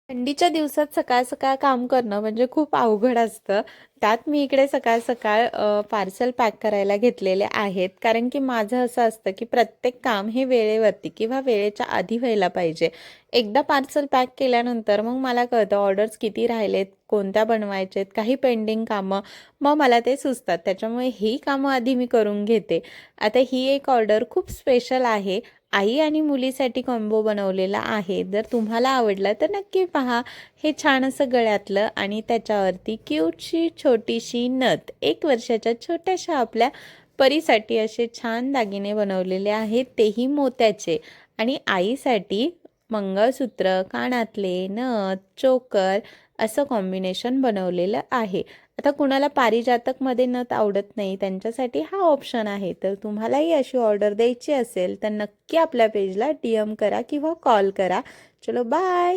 थंडीच्या दिवसात सकाळ सकाळ काम करणं म्हणजे खूप अवघड असतं. त्यात मी इकडे सकाळ सकाळ पार्सल पॅक करायला घेतलेले आहेत. कारण की माझं असं असतं की प्रत्येक काम हे वेळेवरती किंवा वेळेच्या आधी व्हायला पाहिजे. एकदा पार्सल पॅक केल्यानंतर मग मला कळतं ऑर्डर्स किती राहिलेत, कोणत्या बनवायचेत, काही पेंडिंग कामं. मग मला ते सुचतात. त्याच्यामुळे ही कामं आधी मी करून घेते. आता ही एक ऑर्डर खूप स्पेशल आहे. आई आणि मुलीसाठी कॉम्बो बनवलेला आहे. जर तुम्हाला आवडला तर नक्की पहा. हे छान असं गळ्यातलं आणि त्याच्यावरती क्यूटशी छोटीशी नथ. 1 वर्षाच्या छोट्याशा आपल्या परीसाठी असे छान दागिने बनवलेले आहेत, तेही मोत्याचे. आणि आईसाठी मंगळसूत्र, कानातले, नथ, चोकर असं कॉम्बिनेशन बनवलेलं आहे. आता कुणाला पारिजातकमध्ये नथ आवडत नाही, त्यांच्यासाठी हा ऑप्शन आहे. तर तुम्हालाही अशी ऑर्डर द्यायची असेल तर नक्की आपल्या पेजला DM करा किंवा कॉल करा. चलो बाय.